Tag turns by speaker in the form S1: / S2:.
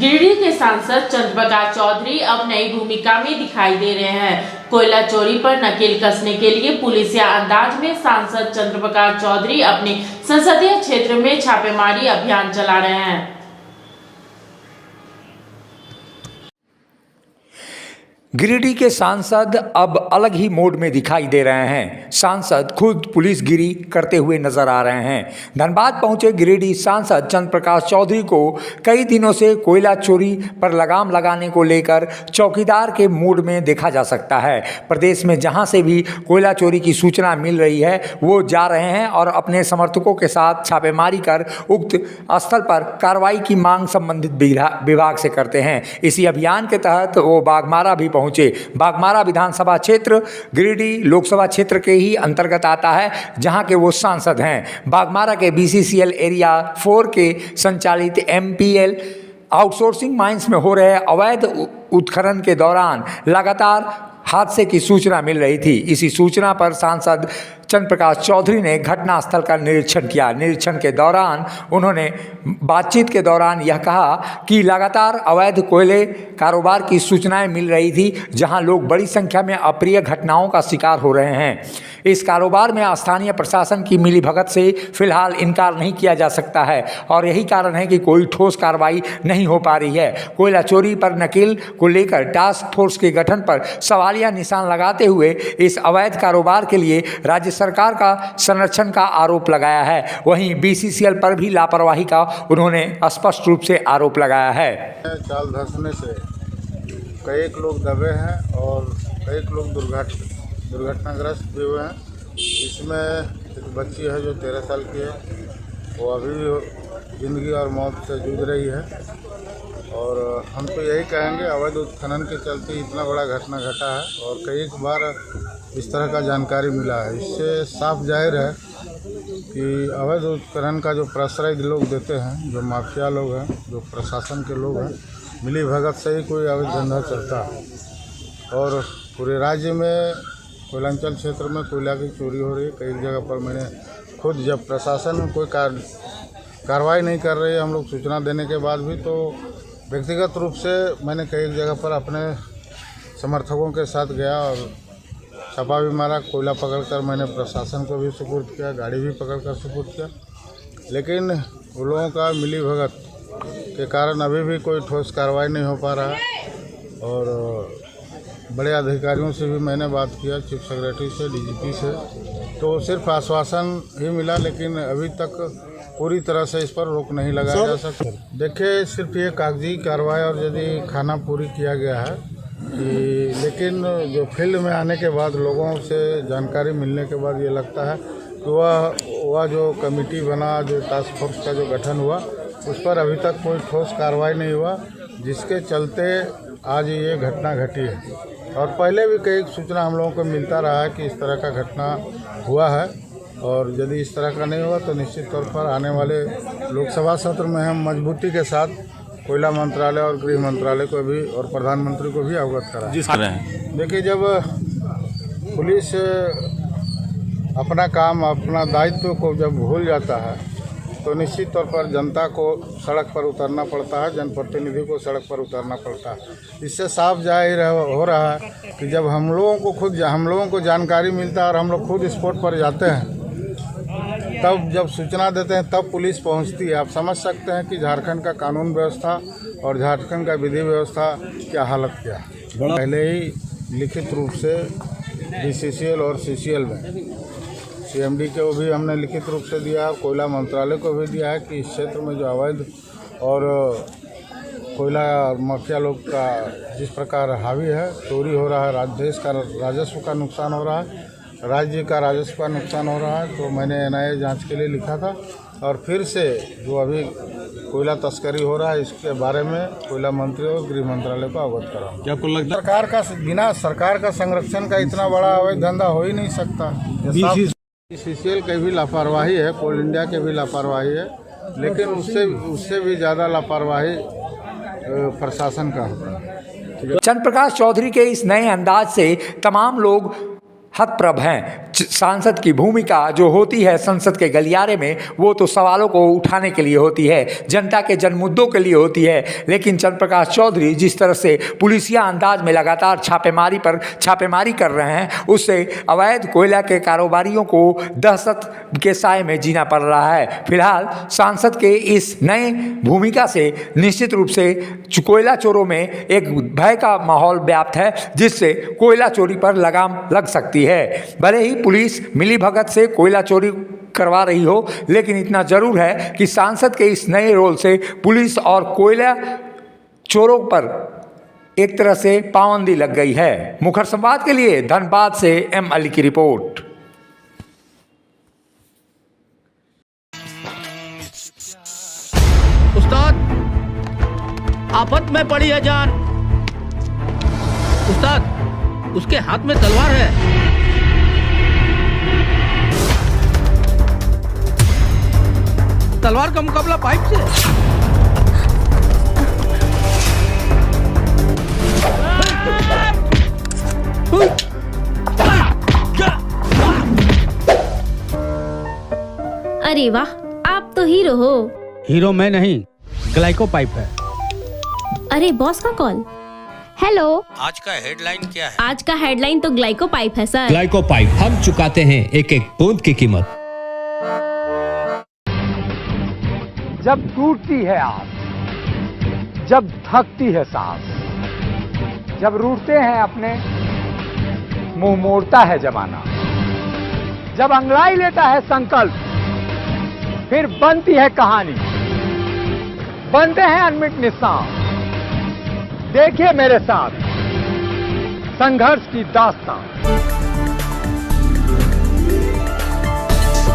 S1: गिरिडीह के सांसद चंद्रप्रकाश चौधरी अब नई भूमिका में दिखाई दे रहे हैं। कोयला चोरी पर नकेल कसने के लिए पुलिसिया अंदाज में सांसद चंद्रप्रकाश चौधरी अपने संसदीय क्षेत्र में छापेमारी अभियान चला रहे हैं।
S2: गिरिडीह के सांसद अब अलग ही मोड में दिखाई दे रहे हैं। सांसद खुद पुलिसगिरी करते हुए नजर आ रहे हैं। धनबाद पहुंचे गिरिडीह सांसद चंद्रप्रकाश चौधरी को कई दिनों से कोयला चोरी पर लगाम लगाने को लेकर चौकीदार के मूड में देखा जा सकता है। प्रदेश में जहां से भी कोयला चोरी की सूचना मिल रही है वो जा रहे हैं और अपने समर्थकों के साथ छापेमारी कर उक्त स्थल पर कार्रवाई की मांग संबंधित विभाग से करते हैं। इसी अभियान के तहत वो बाघमारा भी पहुंचे। बाघमारा विधानसभा क्षेत्र गिरिडीह लोकसभा क्षेत्र के ही अंतर्गत आता है, जहां के वो सांसद हैं। बाघमारा के BCCL एरिया 4 के संचालित MPL आउटसोर्सिंग माइंस में हो रहे अवैध उत्खनन के दौरान लगातार हादसे की सूचना मिल रही थी। इसी सूचना पर सांसद चंद्रप्रकाश चौधरी ने घटनास्थल का निरीक्षण किया। निरीक्षण के दौरान उन्होंने बातचीत के दौरान यह कहा कि लगातार अवैध कोयले कारोबार की सूचनाएं मिल रही थी, जहां लोग बड़ी संख्या में अप्रिय घटनाओं का शिकार हो रहे हैं। इस कारोबार में स्थानीय प्रशासन की मिलीभगत से फिलहाल इनकार नहीं किया जा सकता है और यही कारण है कि कोई ठोस कार्रवाई नहीं हो पा रही है। कोयला चोरी पर नकेल को लेकर टास्क फोर्स के गठन पर सवालिया निशान लगाते हुए इस अवैध कारोबार के लिए राज्य सरकार का संरक्षण का आरोप लगाया है। वहीं BCCL पर भी लापरवाही का उन्होंने स्पष्ट रूप से आरोप लगाया है।
S3: चाल धंसने से कई लोग दबे हैं और कई लोग दुर्घटनाग्रस्त भी हुए हैं। इसमें एक बच्ची है जो 13 साल की है, वो अभी भी जिंदगी और मौत से जूझ रही है। और हम तो यही कहेंगे, अवैध उत्खनन के चलते इतना बड़ा घटना घटा है और कई बार इस तरह का जानकारी मिला है। इससे साफ जाहिर है कि अवैध उत्खनन का जो प्रश्रय लोग देते हैं, जो माफिया लोग हैं, जो प्रशासन के लोग हैं, मिली भगत से ही कोई अवैध धंधा चलता है। और पूरे राज्य में कोयलांचल क्षेत्र में कोयला की चोरी हो रही है। कई जगह पर मैंने खुद, जब प्रशासन कोई कार्रवाई नहीं कर रही है, हम लोग सूचना देने के बाद भी, तो व्यक्तिगत रूप से मैंने कई जगह पर अपने समर्थकों के साथ गया और छापा भी मारा। कोयला पकड़कर मैंने प्रशासन को भी सुपुर्द किया, गाड़ी भी पकड़कर सुपुर्द किया। लेकिन उन लोगों का मिलीभगत के कारण अभी भी कोई ठोस कार्रवाई नहीं हो पा रहा है। और बड़े अधिकारियों से भी मैंने बात किया, चीफ सेक्रेटरी से, DGP से, तो सिर्फ आश्वासन ही मिला, लेकिन अभी तक पूरी तरह से इस पर रोक नहीं लगाया जा सकता। देखिए, सिर्फ ये कागजी कार्रवाई और यदि खाना पूरी किया गया है कि, लेकिन जो फील्ड में आने के बाद लोगों से जानकारी मिलने के बाद ये लगता है कि वह जो कमेटी बना, जो टास्क फोर्स का जो गठन हुआ, उस पर अभी तक कोई ठोस कार्रवाई नहीं हुआ, जिसके चलते आज ये घटना घटी है। और पहले भी कई सूचना हम लोगों को मिलता रहा है कि इस तरह का घटना हुआ है। और यदि इस तरह का नहीं हुआ तो निश्चित तौर पर आने वाले लोकसभा सत्र में हम मजबूती के साथ कोयला मंत्रालय और गृह मंत्रालय को भी और प्रधानमंत्री को भी अवगत कराएं। देखिए, जब पुलिस अपना काम, अपना दायित्व को जब भूल जाता है तो निश्चित तौर पर जनता को सड़क पर उतरना पड़ता है, जनप्रतिनिधि को सड़क पर उतरना पड़ता है। इससे साफ जाहिर हो रहा है कि जब हम लोगों को जानकारी मिलता है और हम लोग खुद स्पॉट पर जाते हैं, तब जब सूचना देते हैं तब पुलिस पहुंचती है। आप समझ सकते हैं कि झारखंड का कानून व्यवस्था और झारखंड का विधि व्यवस्था क्या हालत क्या है। पहले ही लिखित रूप से BCCL और CCL में CMD को भी हमने लिखित रूप से दिया है, कोयला मंत्रालय को भी दिया है कि इस क्षेत्र में जो अवैध और कोयला माफिया लोग का जिस प्रकार हावी है, चोरी हो रहा है, देश का राजस्व का नुकसान हो रहा है, राज्य का राजस्व का नुकसान हो रहा है, तो मैंने NIA जांच के लिए लिखा था। और फिर से जो अभी कोयला तस्करी हो रहा है, इसके बारे में कोयला मंत्री और गृह मंत्रालय को अवगत कराऊँ। क्या आपको लगता है बिना सरकार का संरक्षण का इतना बड़ा अवैध धंधा हो ही नहीं सकता। BCCL की भी लापरवाही है, कोल इंडिया के भी लापरवाही है, लेकिन उससे भी ज़्यादा लापरवाही प्रशासन का होता है।
S2: चंद्रप्रकाश चौधरी के इस नए अंदाज से तमाम लोग हतप्रभ हैं। सांसद की भूमिका जो होती है संसद के गलियारे में, वो तो सवालों को उठाने के लिए होती है, जनता के जन मुद्दों के लिए होती है। लेकिन चंद्र प्रकाश चौधरी जिस तरह से पुलिसिया अंदाज में लगातार छापेमारी पर छापेमारी कर रहे हैं, उससे अवैध कोयला के कारोबारियों को दहशत के साए में जीना पड़ रहा है। फिलहाल सांसद के इस नए भूमिका से निश्चित रूप से कोयला चोरों में एक भय का माहौल व्याप्त है, जिससे कोयला चोरी पर लगाम लग सकती है। भले ही पुलिस मिलीभगत से कोयला चोरी करवा रही हो, लेकिन इतना जरूर है कि सांसद के इस नए रोल से पुलिस और कोयला चोरों पर एक तरह से पाबंदी लग गई है। मुखर संवाद के लिए धनबाद से एम अली की रिपोर्ट।
S4: उस्ताद, आफत में पड़ी है जान। उस्ताद, उसके हाथ में तलवार है। तलवार का मुकाबला पाइप से।
S5: अरे वाह, आप तो हीरो हो।
S4: हीरो मैं नहीं, ग्लाइको पाइप है।
S5: अरे बॉस का कॉल। हेलो,
S4: आज का हेडलाइन क्या है?
S5: आज का हेडलाइन तो ग्लाइको पाइप है सर।
S6: ग्लाइको पाइप हम चुकाते हैं एक एक बूंद की कीमत।
S2: जब टूटती है आस, जब थकती है सांस, जब रूठते हैं अपने, मुंह मोड़ता है जमाना, जब अंगड़ाई लेता है संकल्प, फिर बनती है कहानी, बनते हैं अनमिट निशान। देखिए मेरे साथ संघर्ष की दास्तान।